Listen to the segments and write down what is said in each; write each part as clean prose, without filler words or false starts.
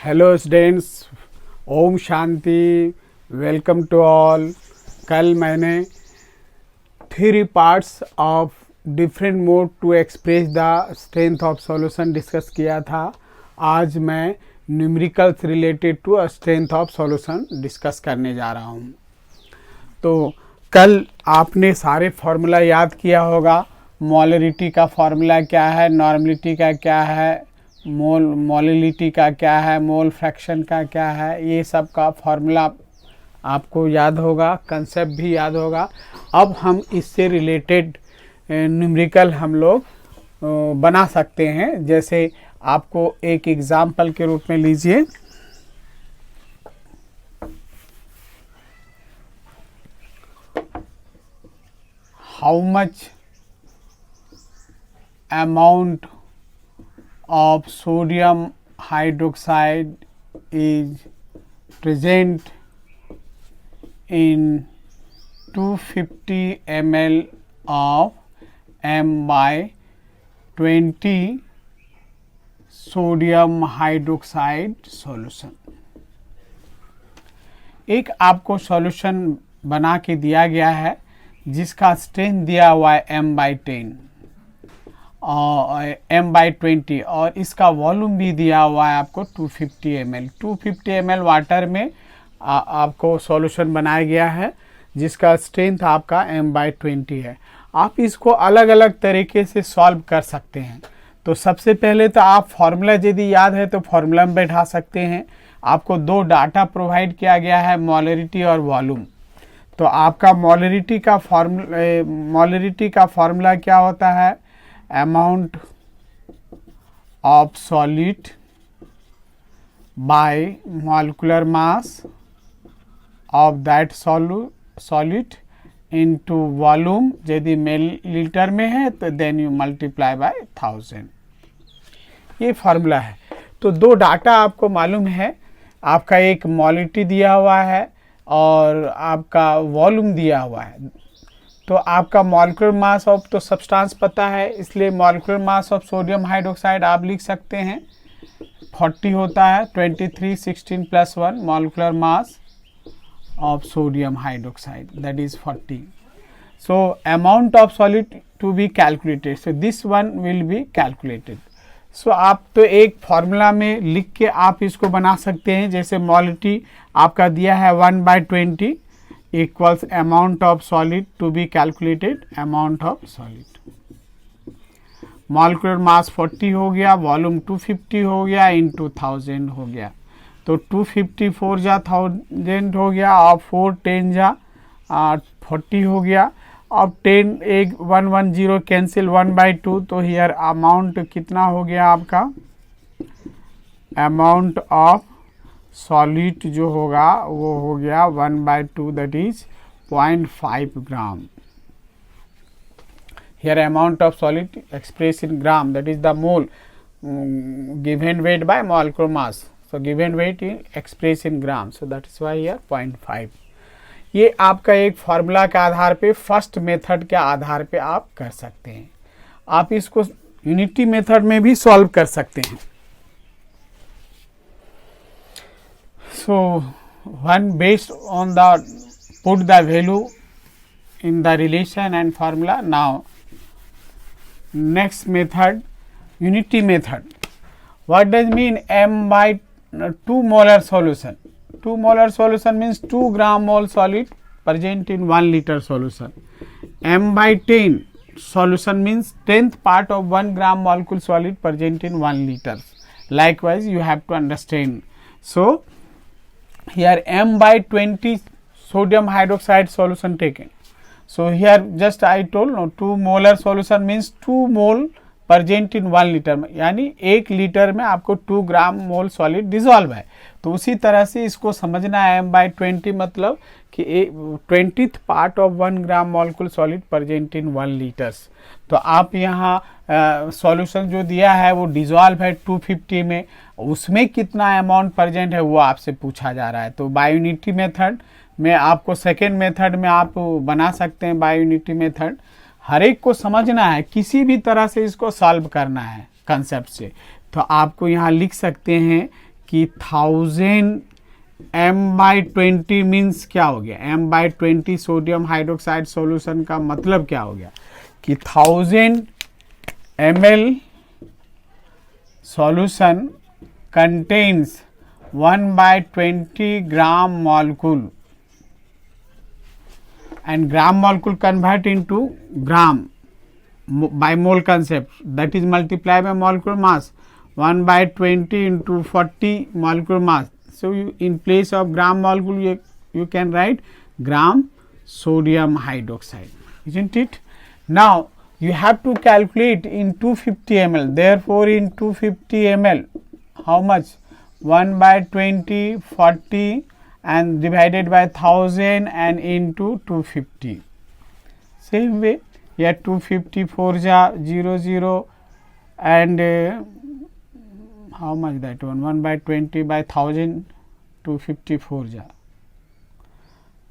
Hello students, ओम शांति, welcome to all. कल मैंने 3 parts of different mode to express the strength of solution discuss किया था। आज मैं numericals related to strength of solution discuss करने जा रहा हूँ। तो कल आपने सारे फार्मूला याद किया होगा। मोलरिटी का फार्मूला क्या है, नॉर्मलिटी का क्या है, मोलिलिटी का क्या है, मोल फ्रैक्शन का क्या है, ये सब का फार्मूला आपको याद होगा, कंसेप्ट भी याद होगा। अब हम इससे रिलेटेड न्यूमेरिकल हम लोग बना सकते हैं। जैसे आपको एक एग्जाम्पल के रूप में लीजिए, how much amount of sodium hydroxide is present in 250 ml of M/20 sodium hydroxide solution। एक आपको सॉल्यूशन बना के दिया गया है जिसका स्ट्रेंथ दिया हुआ है M/10 और M/20 और इसका वॉल्यूम भी दिया हुआ है आपको 250 ml। 250 ml वाटर में आपको सॉल्यूशन बनाया गया है जिसका स्ट्रेंथ आपका M/20 है। आप इसको अलग अलग तरीके से सॉल्व कर सकते हैं। तो सबसे पहले तो आप फार्मूला यदि याद है तो फार्मूला में बैठा सकते हैं। आपको 2 डाटा प्रोवाइड किया गया है, मोलरिटी और वॉल्यूम। तो आपका मोलरिटी का फार्मूला क्या होता है, amount of solid by molecular mass of that solid into volume। यदि मिलीलीटर में है तो then you multiply by 1000। ये फार्मूला है। तो 2 डाटा आपको मालूम है, आपका एक मोलरिटी दिया हुआ है और आपका वॉल्यूम दिया हुआ है। तो आपका मॉलिक्यूलर मास ऑफ तो सब्सटेंस पता है, इसलिए molecular mass of sodium hydroxide आप लिख सकते हैं 40 होता है। 23 16 plus 1 molecular mass of sodium hydroxide that is 40। So amount of solid to be calculated, so this one will be calculated. So आप तो एक फार्मूला में लिख के आप इसको बना सकते हैं। जैसे मोलरिटी आपका दिया है 1/20 equals amount of solid to be calculated, amount of solid। molecular mass 40 हो गया, वॉल्यूम 250 हो गया, इंटू 1000 हो गया। तो 250 4 जा 1000 हो गया और 4 10 जा 40 हो गया। अब 10 एक 110 कैंसिल 1/2, तो हियर अमाउंट कितना हो गया आपका, अमाउंट ऑफ सॉलिड जो होगा वो हो गया 1/2 that is 0.5 gram. Here amount of solid express in gram that is the mole given weight by molecular mass. So given weight Inn express in gram, so that is why here 0.5। ये आपका एक formula के आधार पे, first method के आधार पे आप कर सकते हैं। आप इसको यूनिटी मेथड में भी सॉल्व कर सकते हैं। So one based on the put the value in the relation and formula. Now next method, unity method. What does mean M/2 molar solution? 2 molar solution means 2 gram mole solid present in 1 liter solution. M/10 solution means 10th part of 1 gram molecule solid present in 1 liter. Likewise you have to understand. So here M/20 sodium hydroxide solution taken. So here just I told no 2 molar solution means 2 mole present in 1 liter में, यानी 1 litre में आपको 2 ग्राम मोल solid dissolve है। तो उसी तरह से इसको समझना है M/20 मतलब कि 20th part of 1 gram molecule solid present in 1 litres. तो आप यहाँ सॉल्यूशन जो दिया है वो डिजॉल्व है 250 में, उसमें कितना अमाउंट प्रेजेंट है वो आपसे पूछा जा रहा है। तो बाय यूनिटी मेथड में आपको सेकेंड मेथड में आप बना सकते हैं। बाय यूनिटी मेथड हर एक को समझना है, किसी भी तरह से इसको सॉल्व करना है कंसेप्ट से। तो आपको यहाँ लिख सकते हैं कि 1000 m/20 मीन्स क्या हो गया, m/20 सोडियम हाइड्रोक्साइड सॉल्यूशन का मतलब क्या हो गया कि 1000 ml solution contains 1/20 gram molecule, and gram molecule convert into gram by mole concept, that is multiply by molecular mass, 1/20 into 40 molecular mass. So you, in place of gram molecule you can write gram sodium hydroxide, isn't it? Now you have to calculate in 250 ml, therefore in 250 ml how much, 1/20, 40 and divided by 1000 and into 250. Same way here 254 ja 00 and how much that one, 1/20 by 1000, 254 ja,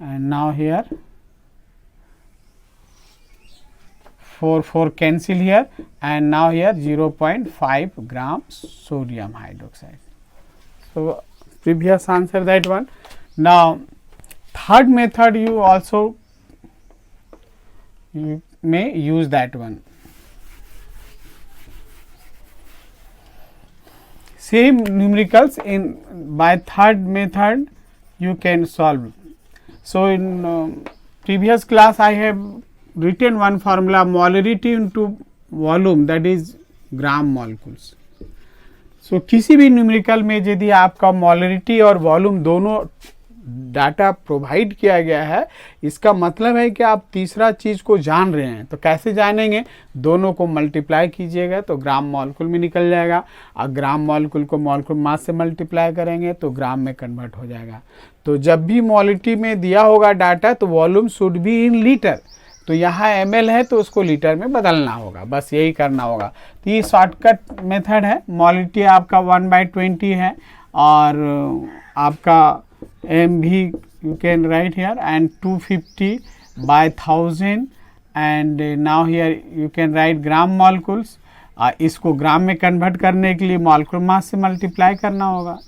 and now here 4 cancel here, and now here 0.5 gram sodium hydroxide. So previous answer that one. Now third method you also you may use that one. Same numericals in by third method you can solve. So in previous class I have written one formula, molarity into volume, that is gram molecules. So किसी भी numerical में यदि आपका molarity और volume दोनों data provide किया गया है, इसका मतलब है कि आप तीसरा चीज को जान रहे हैं। तो कैसे जानेंगे, दोनों को मल्टीप्लाई कीजिएगा तो ग्राम मॉलिक्यूल में निकल जाएगा, और ग्राम मॉलिक्यूल को मॉलिक्यूल मास से मल्टीप्लाई करेंगे तो ग्राम में कन्वर्ट हो जाएगा। तो जब भी मोलरिटी में दिया होगा डाटा तो volume should be in litre, तो यहाँ ml है तो उसको लीटर में बदलना होगा, बस यही करना होगा। तो ये शॉर्टकट मेथड है। मोलरिटी आपका 1/20 है और आपका m भी you can write here and 250 by 1000 and now here you can write gram molecules. इसको ग्राम में कन्वर्ट करने के लिए मॉलिक्यूलर मास से मल्टीप्लाई करना होगा,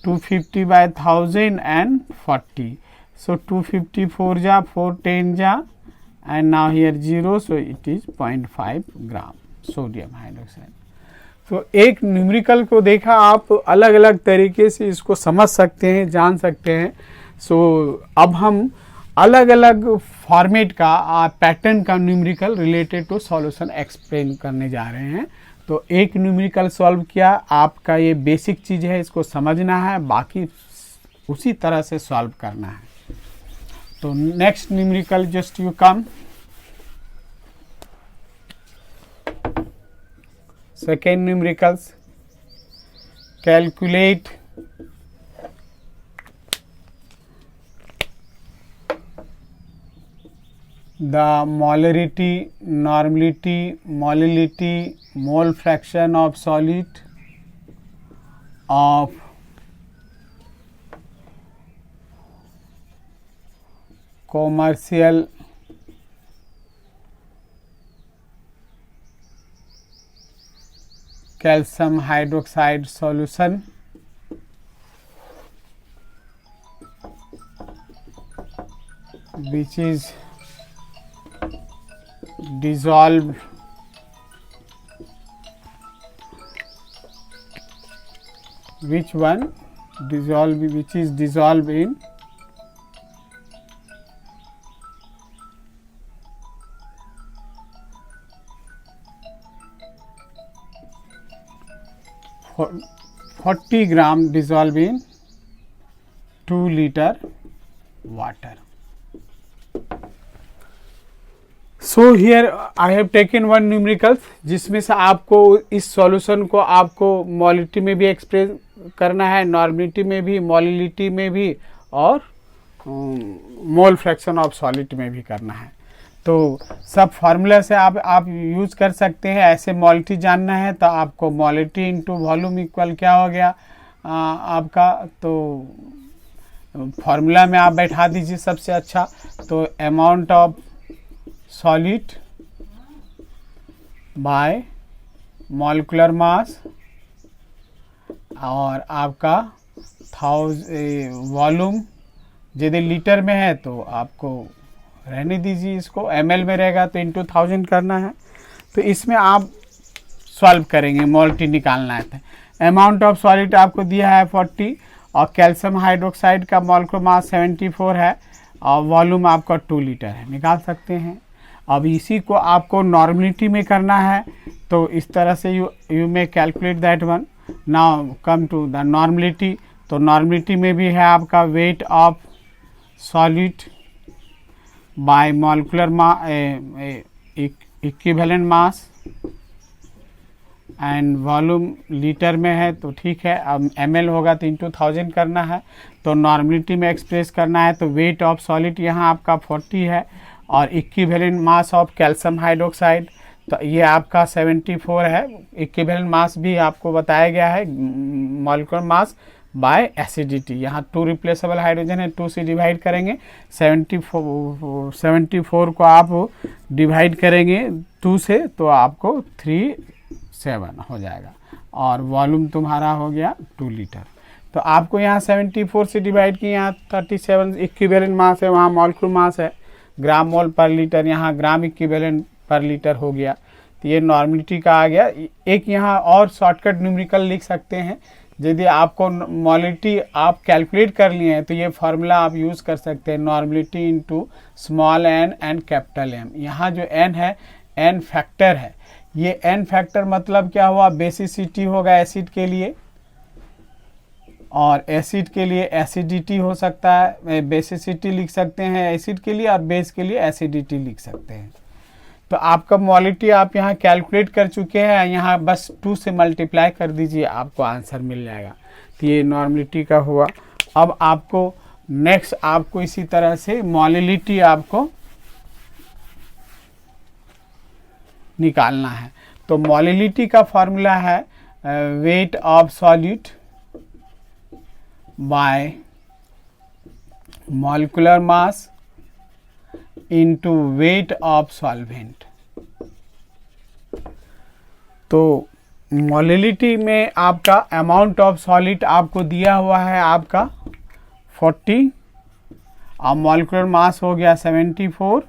250 by 1000 and 40, so 254 जा 4 10 जा and now here 0, so it is 0.5 gram sodium hydroxide. तो एक न्यूमेरिकल को देखा, आप अलग अलग तरीके से इसको समझ सकते हैं, जान सकते हैं। अब हम अलग अलग फॉर्मेट का पैटर्न का numerical related to solution explain करने जा रहे हैं। तो एक न्यूमेरिकल सॉल्व किया, आपका ये बेसिक चीज़ है, इसको समझना है, बाकी उसी तरह से सॉल्व करना है। तो next numerical just you come, second numericals, calculate the molarity, normality, molality, mole fraction of solid of commercial calcium hydroxide solution which is dissolved which is dissolved in for 40 gram dissolved in 2 liter water. So here I have taken one numerical जिसमें से आपको इस solution को आपको molality में भी express करना है, नॉर्मलिटी में भी, मोलिलिटी में भी और मोल फ्रैक्शन ऑफ सॉलिड में भी करना है। तो सब फार्मूला से आप यूज कर सकते हैं। ऐसे मोलिटी जानना है तो आपको मोलिटी इंटू वॉल्यूम इक्वल क्या हो गया आपका, तो फार्मूला में आप बैठा दीजिए सबसे अच्छा। तो amount of solid by molecular मास और आपका वॉल्यूम यदि लीटर में है तो आपको रहने दीजिए, इसको ml में रहेगा तो इंटू 1000 करना है। तो इसमें आप सॉल्व करेंगे, मोल्टी निकालना है। तो अमाउंट ऑफ सॉलिड आपको दिया है 40 और कैल्शियम हाइड्रोक्साइड का मोलकुलर मास 74 है और वॉल्यूम आपका 2 लीटर है, निकाल सकते हैं। अब इसी को आपको नॉर्मलिटी में करना है तो इस तरह से you may calculate that one. Now come to the normality. तो नॉर्मलिटी में भी है आपका weight of solid by molecular equivalent mass and volume litre में है तो ठीक है। अब ml होगा तो इंटू 1000 करना है। तो नॉर्मलिटी में एक्सप्रेस करना है तो वेट ऑफ सॉलिड यहाँ आपका 40 है और equivalent mass of calcium hydroxide तो ये आपका 74 है। इक्विवेलेंट मास भी आपको बताया गया है, मॉलिक्यूलर मास बाय एसिडिटी। यहाँ 2 रिप्लेसेबल हाइड्रोजन है, 2 से डिवाइड करेंगे। 74 को आप डिवाइड करेंगे 2 से तो आपको 37 हो जाएगा और वॉल्यूम तुम्हारा हो गया 2 लीटर। तो आपको यहाँ 74 से डिवाइड किया, यहाँ 37 इक्विवेलेंट मास है, वहाँ मॉलिक्यूलर मास है ग्राम मोल पर लीटर, यहाँ ग्राम इक्विवेलेंट पर लीटर हो गया। तो ये नॉर्मलिटी का आ गया। एक यहाँ और शॉर्टकट न्यूमेरिकल लिख सकते हैं। यदि आपको मोलिटी आप कैलकुलेट कर लिए हैं तो ये फार्मूला आप यूज़ कर सकते हैं, normality into small N and capital M. यहाँ जो एन है एन फैक्टर है। ये एन फैक्टर मतलब क्या हुआ, बेसिसिटी होगा एसिड के लिए और एसिड के लिए एसिडिटी हो सकता है, बेसिसिटी लिख सकते हैं एसिड के लिए और बेस के लिए एसिडिटी लिख सकते हैं। तो आपका मोलिटी आप यहाँ कैलकुलेट कर चुके हैं, यहाँ बस 2 से मल्टीप्लाई कर दीजिए आपको आंसर मिल जाएगा। तो ये नॉर्मलिटी का हुआ। अब आपको नेक्स्ट आपको इसी तरह से मोलिलिटी आपको निकालना है। तो मोलिलिटी का फॉर्मूला है weight of solute bye molecular mass into wait of solvent. तो मोलिलिटी में आपका अमाउंट ऑफ सॉलिड आपको दिया हुआ है आपका 40 और मॉलिक्यूलर मास हो गया 74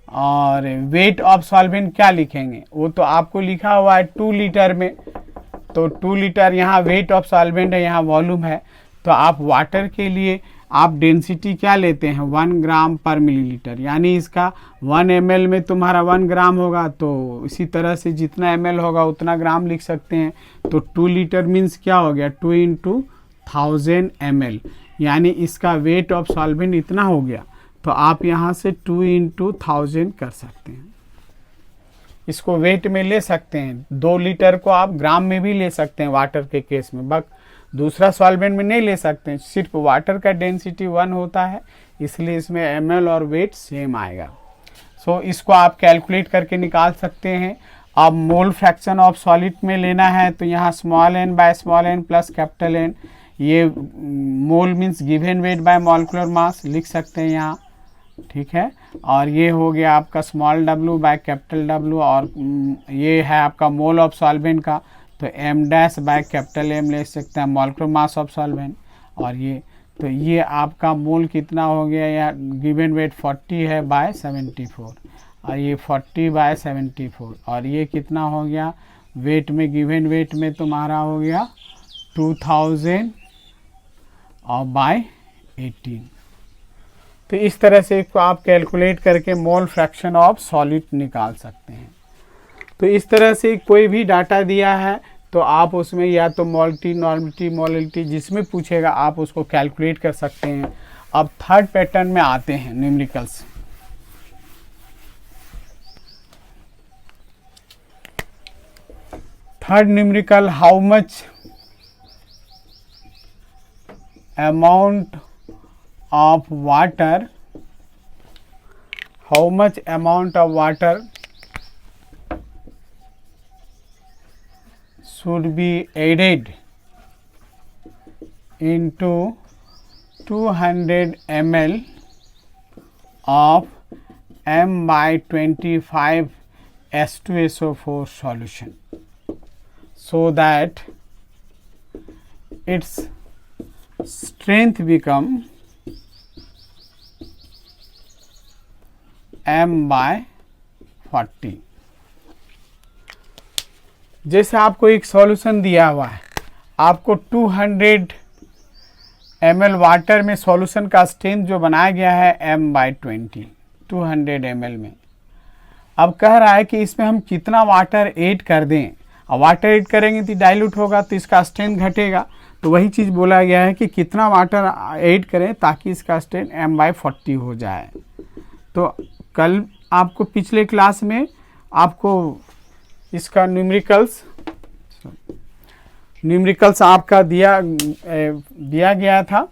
और वेट ऑफ सॉल्वेंट क्या लिखेंगे, वो तो आपको लिखा हुआ है 2 लीटर में। तो 2 लीटर यहाँ वेट ऑफ सॉल्वेंट है, यहाँ वॉल्यूम है। तो आप वाटर के लिए आप डेंसिटी क्या लेते हैं 1 ग्राम पर मिलीलीटर, यानी इसका 1 ml में तुम्हारा 1 ग्राम होगा। तो इसी तरह से जितना ml होगा उतना ग्राम लिख सकते हैं। तो 2 लीटर मीन्स क्या हो गया 2 इंटू 1000 ml, यानी इसका वेट ऑफ सॉल्वेंट इतना हो गया। तो आप यहाँ से 2 इंटू 1000 कर सकते हैं। इसको वेट में ले सकते हैं, 2 लीटर को आप ग्राम में भी ले सकते हैं वाटर के केस में, बट दूसरा सॉल्वेंट में नहीं ले सकते हैं। सिर्फ वाटर का डेंसिटी 1 होता है, इसलिए इसमें ml और वेट सेम आएगा। सो इसको आप कैलकुलेट करके निकाल सकते हैं। अब मोल फ्रैक्शन ऑफ सॉलिड में लेना है तो यहाँ small N by small N plus capital N, ये mole means given weight by molecular mass लिख सकते हैं यहाँ, ठीक है। और ये हो गया आपका small w by capital W और ये है आपका मोल ऑफ सॉल्वेंट का, तो m dash by capital M ले सकते हैं, मॉलिक्यूलर मास ऑफ सॉल्वेंट। और ये तो ये आपका मोल कितना हो गया, या गिवन वेट 40 है बाय 74 और ये 40 बाय 74 और ये कितना हो गया वेट में, गिवन वेट में तुम्हारा हो गया 2000 और बाय 18। तो इस तरह से इसको आप कैलकुलेट करके मोल फ्रैक्शन ऑफ सॉलिड निकाल सकते हैं। तो इस तरह से कोई भी डाटा दिया है तो आप उसमें या तो मोलिटी, नॉर्मलिटी, मोलिलिटी जिसमें पूछेगा आप उसको कैलकुलेट कर सकते हैं। अब थर्ड पैटर्न में आते हैं numericals. Third numerical, how much amount of water should be added into 200 ml of M/25 H2SO4 solution so that its strength become m/40। जैसे आपको एक सॉल्यूशन दिया हुआ है, आपको 200 ml वाटर में सॉल्यूशन का स्ट्रेंथ जो बनाया गया है m/20, 200 ml में। अब कह रहा है कि इसमें हम कितना वाटर ऐड कर दें। अब वाटर ऐड करेंगे तो डाइल्यूट होगा तो इसका स्ट्रेंथ घटेगा, तो वही चीज़ बोला गया है कि कितना वाटर ऐड करें ताकि इसका स्ट्रेंथ m/40 हो जाए। तो कल आपको पिछले क्लास में आपको इसका न्यूमेरिकल्स आपका दिया गया था।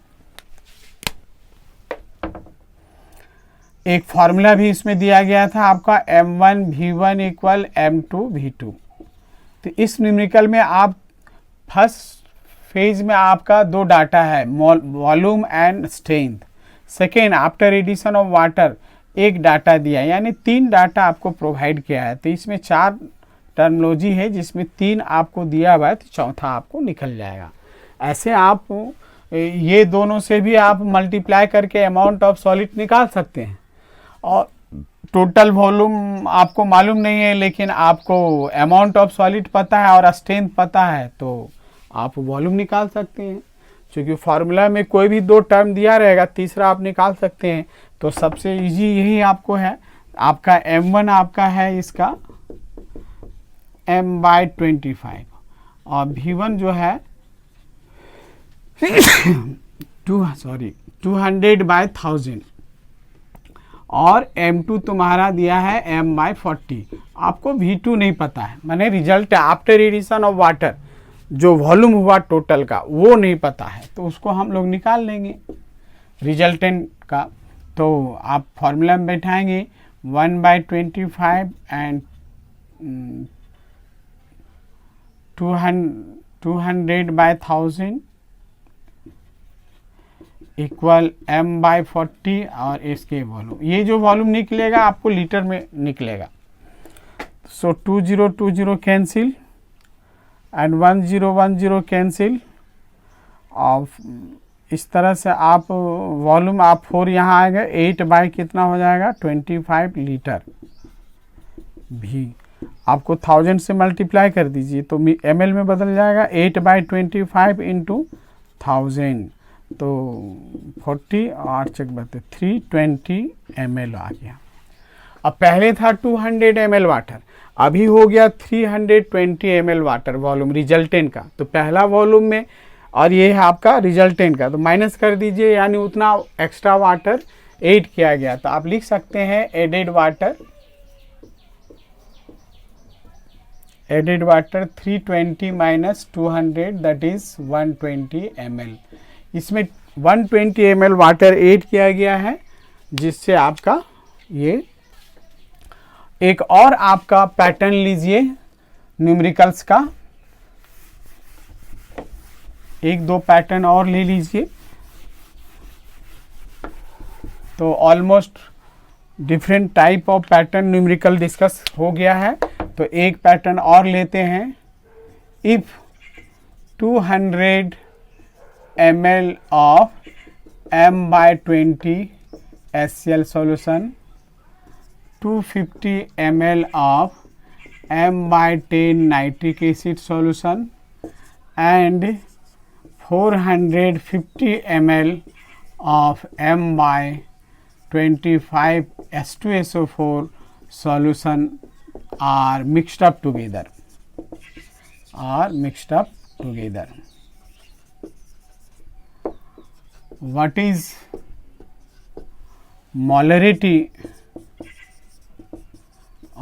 एक फॉर्मूला भी इसमें दिया गया था आपका m1v1 इक्वल m2v2। तो इस न्यूमेरिकल में आप फर्स्ट फेज में आपका दो डाटा है, volume and strength. Second, after addition of water एक डाटा दिया, यानी 3 डाटा आपको प्रोवाइड किया है। तो इसमें 4 टर्मिनोलॉजी है जिसमें 3 आपको दिया हुआ है, तो चौथा आपको निकल जाएगा। ऐसे आप ये दोनों से भी आप मल्टीप्लाई करके अमाउंट ऑफ सॉलिड निकाल सकते हैं। और टोटल वॉल्यूम आपको मालूम नहीं है लेकिन आपको अमाउंट ऑफ सॉलिड पता है और स्ट्रेंथ पता है, तो आप वॉल्यूम निकाल सकते हैं। क्योंकि फार्मूला में कोई भी 2 टर्म दिया रहेगा, तीसरा आप निकाल सकते हैं। तो सबसे इजी यही आपको है। आपका m1 आपका है इसका m/25 और v1 जो है 200/1000 और m2 तुम्हारा दिया है m/40। आपको v2 नहीं पता है, माने result after addition of water जो वॉल्यूम हुआ टोटल का वो नहीं पता है, तो उसको हम लोग निकाल लेंगे रिजल्टेंट का। तो आप फॉर्मूला में बैठाएंगे 1/25 एंड 200/1000 इक्वल m/40 और इसके वॉल्यूम। ये जो वॉल्यूम निकलेगा आपको लीटर में निकलेगा। सो 2020 कैंसिल एंड 1010 कैंसिल। और इस तरह से आप वॉल्यूम आप 4 यहाँ आएगा, 8 बाई कितना हो जाएगा 25 लीटर। भी आपको 1000 से मल्टीप्लाई कर दीजिए तो ml में बदल जाएगा। 8/25 इंटू 1000 तो 40 और चेक बते 320 ml आ गया। अब पहले था 200 ml वाटर, अभी हो गया 320 ml वाटर वॉल्यूम रिजल्टेंट का। तो पहला वॉल्यूम में और ये है आपका रिजल्टेंट का, तो माइनस कर दीजिए, यानी उतना एक्स्ट्रा वाटर ऐड किया गया। तो आप लिख सकते हैं added water 320 minus 200 that is 120 ml। इसमें 120 ml वाटर ऐड किया गया है, जिससे आपका ये एक और आपका पैटर्न लीजिए न्यूमेरिकल्स का, 1-2 पैटर्न और ले लीजिए। तो almost different type of pattern numerical discuss हो गया है। तो एक पैटर्न और लेते हैं। If 200 ml of m/20 HCl solution, 250 ml of m/10 nitric acid solution and 450 ml of m/25 H2SO4 solution are mixed up together. What is molarity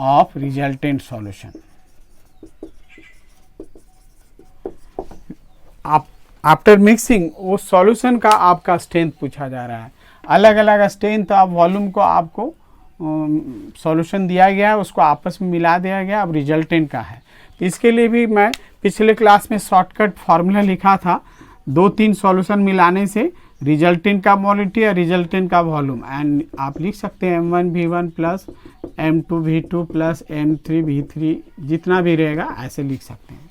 of resultant solution? आप after mixing वो solution का आपका strength पूछा जा रहा है। अलग अलग स्ट्रेंथ आप वॉल्यूम को आपको सॉल्यूशन दिया गया है, उसको आपस में मिला दिया गया, अब रिजल्टेंट का है। तो इसके लिए भी मैं पिछले क्लास में शॉर्टकट फार्मूला लिखा था, 2-3 सॉल्यूशन मिलाने से रिजल्टेंट का मोलिटी और रिजल्टेंट का वॉल्यूम। एंड आप लिख सकते हैं m1v1 plus m2v2 plus m3v3, जितना भी रहेगा ऐसे लिख सकते हैं।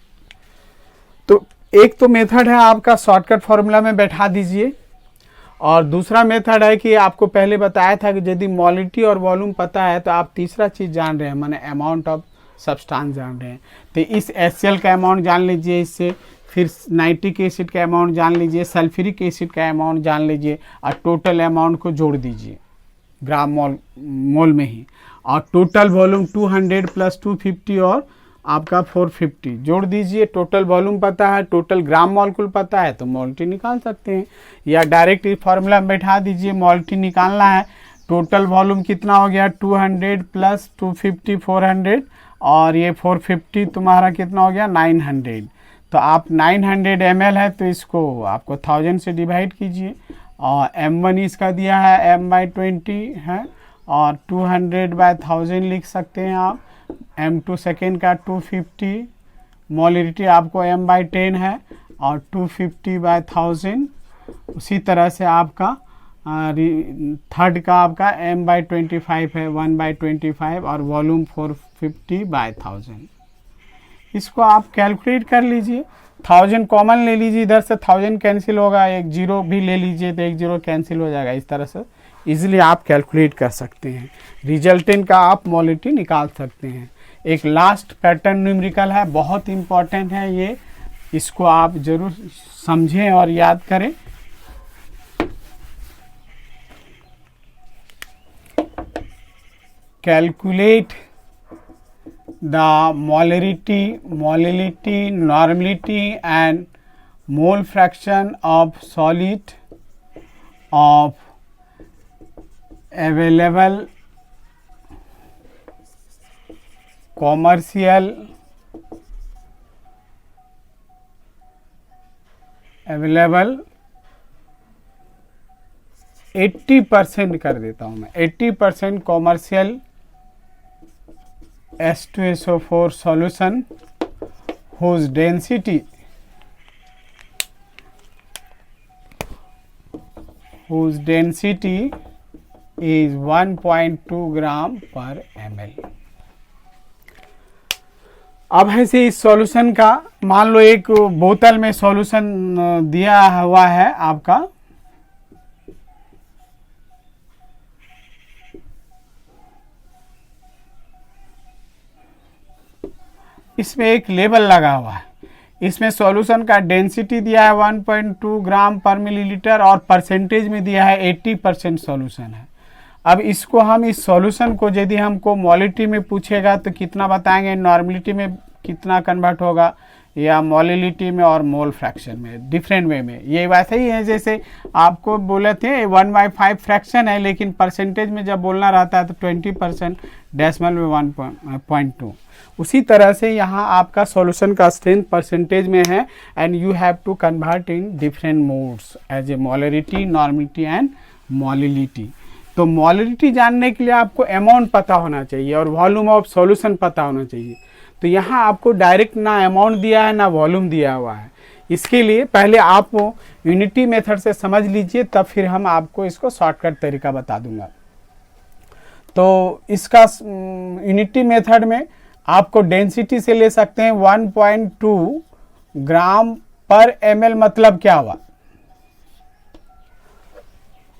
तो एक तो मेथड है आपका शॉर्टकट फॉर्मूला में बैठा दीजिए, और दूसरा मेथड है कि आपको पहले बताया था कि यदि मोलिटी और वॉल्यूम पता है तो आप तीसरा चीज़ जान रहे हैं, माने अमाउंट ऑफ सब्सटेंस जान रहे हैं। तो इस HCl का अमाउंट जान लीजिए इससे, फिर नाइट्रिक एसिड का अमाउंट जान लीजिए, सल्फ्यूरिक एसिड का अमाउंट जान लीजिए, और टोटल अमाउंट को जोड़ दीजिए ग्राम मोल में ही, और टोटल वॉल्यूम 200 + 250 और आपका 450 जोड़ दीजिए। टोटल वॉल्यूम पता है, टोटल ग्राम मॉलिक्यूल पता है, तो मोलिटी निकाल सकते हैं, या डायरेक्ट इस फार्मूला में बैठा दीजिए। मोलिटी निकालना है, टोटल वॉल्यूम कितना हो गया 200 + 250 400, और ये 450 तुम्हारा कितना हो गया 900। तो आप 900 ml है तो इसको आपको 1000 से डिवाइड कीजिए, और m1 इसका दिया है m/20 है, और 200/1000 लिख सकते हैं आप। m2 सेकेंड का 250, मोलिटी आपको m/10 है, और 250/1000। उसी तरह से आपका थर्ड का आपका m/25 है, 1/25, और वॉल्यूम 450/1000। इसको आप कैलकुलेट कर लीजिए। 1000 कॉमन ले लीजिए, इधर से 1000 कैंसिल होगा, एक जीरो भी ले लीजिए तो एक जीरो कैंसिल हो जाएगा। इस तरह से इजीली आप कैलकुलेट कर सकते हैं, रिजल्टेंट का आप मोलिटी निकाल सकते हैं। एक लास्ट पैटर्न न्यूमेरिकल है, बहुत इंपॉर्टेंट है ये, इसको आप जरूर समझें और याद करें। Calculate the molarity, normality and mole fraction of solid of available commercial available 80% कर देता हूँ मैं, 80% commercial H2SO4 solution whose density is 1.2 g/ml। अब है से इस सॉल्यूशन का, मान लो एक बोतल में सॉल्यूशन दिया हुआ है आपका, इसमें एक लेबल लगा हुआ है, इसमें सॉल्यूशन का डेंसिटी दिया है 1.2 g/ml, और परसेंटेज में दिया है 80% सॉल्यूशन है। अब इसको हम इस सॉल्यूशन को यदि हमको मोलिटी में पूछेगा तो कितना बताएंगे, नॉर्मलिटी में कितना कन्वर्ट होगा, या मोलिलिटी में और मोल फ्रैक्शन में, डिफरेंट वे में। ये वैसे ही है जैसे आपको बोले थे 1/5 फ्रैक्शन है, लेकिन परसेंटेज में जब बोलना रहता है तो 20%, डेसिमल में 1.2। उसी तरह से यहाँ आपका सॉल्यूशन का स्ट्रेंथ परसेंटेज में है, and you have to convert in different modes as a molarity, normality and molality. तो मोलिलिटी जानने के लिए आपको अमाउंट पता होना चाहिए और वॉल्यूम ऑफ सॉल्यूशन पता होना चाहिए। तो यहाँ आपको डायरेक्ट ना अमाउंट दिया है ना वॉल्यूम दिया हुआ है। इसके लिए पहले आप यूनिटी मेथड से समझ लीजिए, तब फिर हम आपको इसको शॉर्टकट तरीका बता दूंगा। तो इसका यूनिटी मेथड में आपको डेंसिटी से ले सकते हैं 1.2 g/ml। मतलब क्या हुआ,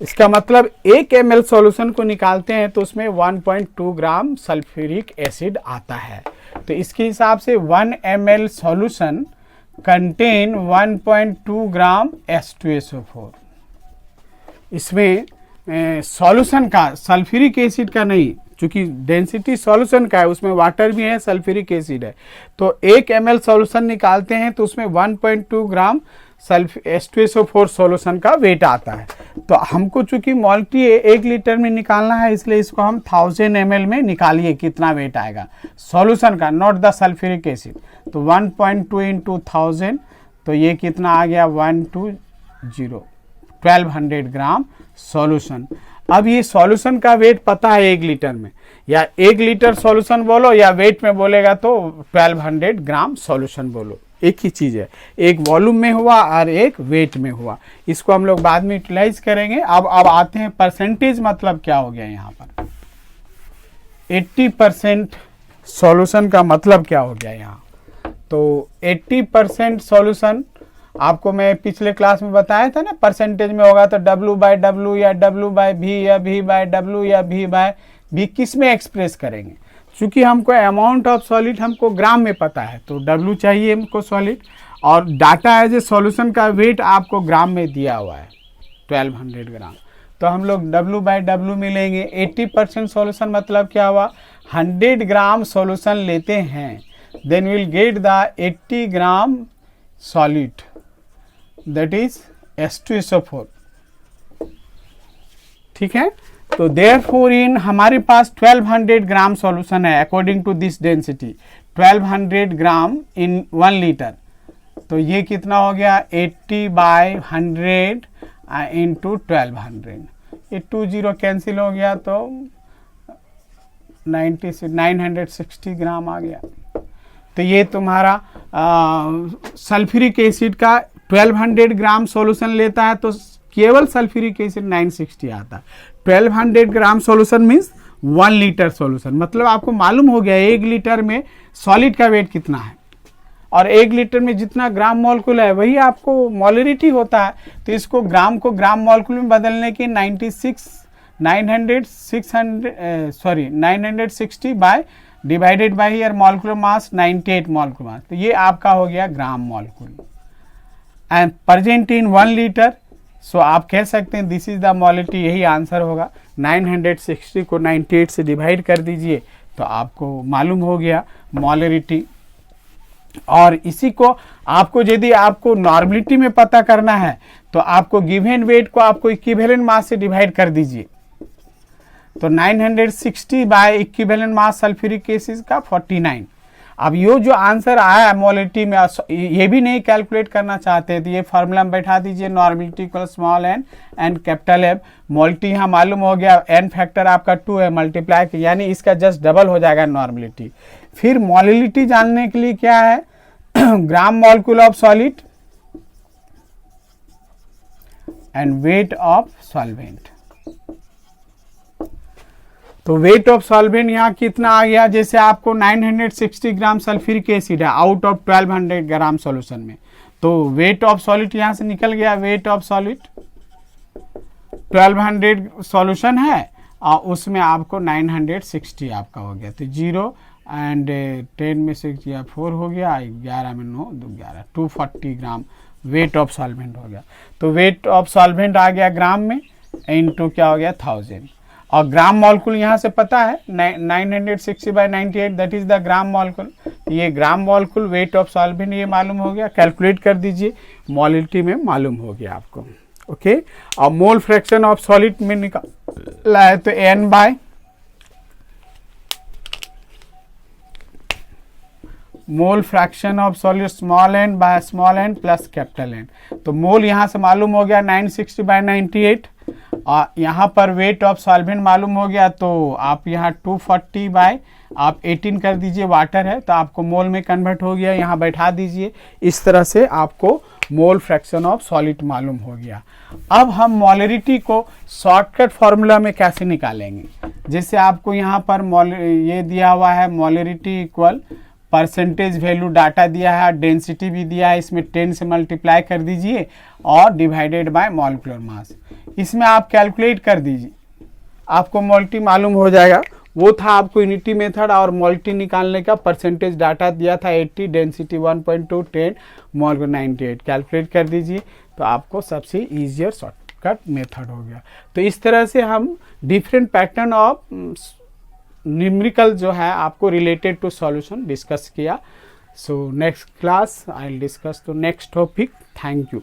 इसका मतलब 1 ml सॉल्यूशन को निकालते हैं तो उसमें 1.2 ग्राम सल्फ्यूरिक एसिड आता है। तो इसके हिसाब से 1 ml सॉल्यूशन कंटेन 1.2 ग्राम H2SO4। इसमें सॉल्यूशन का, सल्फ्यूरिक एसिड का नहीं, चूंकि डेंसिटी सॉल्यूशन का है, उसमें वाटर भी है, सल्फ्यूरिक एसिड है। तो 1 ml सॉल्यूशन निकालते हैं तो उसमें 1.2 ग्राम H2SO4 सॉल्यूशन का वेट आता है। तो हमको चूंकि मोलिटी 1 लीटर में निकालना है, इसलिए इसको हम 1000 ml में निकालिए कितना वेट आएगा सॉल्यूशन का, नॉट द सल्फ्यूरिक एसिड। तो 1.2 × 1000, तो ये कितना आ गया 1200 ग्राम सॉल्यूशन। अब ये सॉल्यूशन का वेट पता है 1 लीटर में, या 1 लीटर सॉल्यूशन बोलो या वेट में बोलेगा तो 1200 ग्राम सॉल्यूशन बोलो, एक ही चीज है। एक वॉल्यूम में हुआ और एक वेट में हुआ। इसको हम लोग बाद में यूटिलाइज करेंगे। अब आते हैं परसेंटेज, मतलब क्या हो गया यहाँ पर 80% सॉल्यूशन का मतलब क्या हो गया यहाँ। तो 80% सॉल्यूशन आपको मैं पिछले क्लास में बताया था ना, परसेंटेज में होगा तो W/W या W/V या V/W या V/V किस में एक्सप्रेस करेंगे। चूंकि हमको अमाउंट ऑफ सॉलिड हमको ग्राम में पता है तो W चाहिए हमको सॉलिड, और डाटा एज ए सॉल्यूशन का वेट आपको ग्राम में दिया हुआ है 1200 ग्राम। तो हम लोग W/W मिलेंगे। 80% सॉल्यूशन मतलब क्या हुआ, 100 ग्राम सॉल्यूशन लेते हैं, then will get the 80 gram solid, that is H2SO4। ठीक है, तो देयरफॉर इन हमारे पास 1200 ग्राम सॉल्यूशन है according to this density, 1200 gram in 1 litre. तो ये कितना हो गया 80/100 इंटू 1200, ये 20 कैंसिल हो गया तो 960 ग्राम आ गया। तो ये तुम्हारा सल्फ्यूरिक एसिड का 1200 ग्राम सॉल्यूशन लेता है तो केवल सल्फ्यूरिक एसिड 960 आता है। 1200 gram solution means 1 litre solution, मतलब आपको मालूम हो गया 1 लीटर में सॉलिड का वेट कितना है, और 1 लीटर में जितना ग्राम मॉलिक्यूल है वही आपको मोलरिटी होता है। तो इसको ग्राम को ग्राम मॉलिक्यूल में बदलने के 960 by divided by year molecular mass 98 molecular mass, तो ये आपका हो गया gram molecule and present in 1 litre. So आप कह सकते हैं दिस इज द मोलरिटी, यही आंसर होगा। 960 को 98 से डिवाइड कर दीजिए तो आपको मालूम हो गया मोलरिटी। और इसी को आपको यदि आपको नॉर्मलिटी में पता करना है तो आपको गिवन वेट को आपको इक्विवेलेंट मास से डिवाइड कर दीजिए। तो 960 by equivalent mass sulphuric acid का 49। अब ये जो आंसर आया है मोलरिटी में, ये भी नहीं कैलकुलेट करना चाहते हैं तो ये फार्मूला में बैठा दीजिए, normality equal small n and capital M। Molarity यहाँ मालूम हो गया, n फैक्टर आपका 2 है, मल्टीप्लाई यानी इसका जस्ट डबल हो जाएगा नॉर्मलिटी। फिर मोलरिटी जानने के लिए क्या है, gram molecule of solid and wait of solvent. तो वेट ऑफ सॉल्वेंट यहाँ कितना आ गया, जैसे आपको 960 ग्राम सल्फ्यूरिक एसिड है आउट ऑफ 1200 ग्राम सॉल्यूशन में, तो वेट ऑफ सॉलिड यहाँ से निकल गया। वेट ऑफ सॉलिड 1200 सॉल्यूशन है और उसमें आपको 960 आपका हो गया, तो 0 एंड 10 में से 4 हो गया, 11 में 9 2 11, 240 ग्राम वेट ऑफ सॉल्वेंट हो गया। तो वेट ऑफ सॉल्वेंट आ गया ग्राम में, इनटू क्या हो गया 1000, और ग्राम मॉलिक्यूल यहाँ से पता है 960/98 that is the gram molecule. ये gram molecule weight of solvent ये मालूम हो गया, कैलकुलेट कर दीजिए, मोलरिटी में मालूम हो गया आपको। ओके, और मोल फ्रैक्शन ऑफ सॉलिड में निकाला है तो n by mole fraction of solid small n by small n plus capital N। तो मोल यहाँ से मालूम हो गया 960/98, और यहाँ पर वेट ऑफ सॉल्वेंट मालूम हो गया तो आप यहाँ 240/18 कर दीजिए, वाटर है तो आपको मोल में कन्वर्ट हो गया, यहाँ बैठा दीजिए। इस तरह से आपको मोल फ्रैक्शन ऑफ सॉलिड मालूम हो गया। अब हम मोलरिटी को शॉर्टकट फॉर्मूला में कैसे निकालेंगे, जैसे आपको यहाँ पर ये दिया हुआ है molarity equal percentage value data दिया है, डेंसिटी भी दिया है, इसमें 10 से मल्टीप्लाई कर दीजिए और डिवाइडेड बाय मॉलिक्यूलर मास, इसमें आप कैलकुलेट कर दीजिए, आपको मोलरिटी मालूम हो जाएगा। वो था आपको यूनिटी मेथड, और मोलरिटी निकालने का परसेंटेज डाटा दिया था 80, डेंसिटी 1.2, 10 मॉलिक्यूलर 98, कैलकुलेट कर दीजिए तो आपको सबसे ईजियर शॉर्टकट मेथड हो गया। तो इस तरह से हम डिफरेंट पैटर्न ऑफ न्यूमेरिकल जो है आपको रिलेटेड टू सॉल्यूशन डिस्कस किया। So next class I will discuss the next topic. Thank you.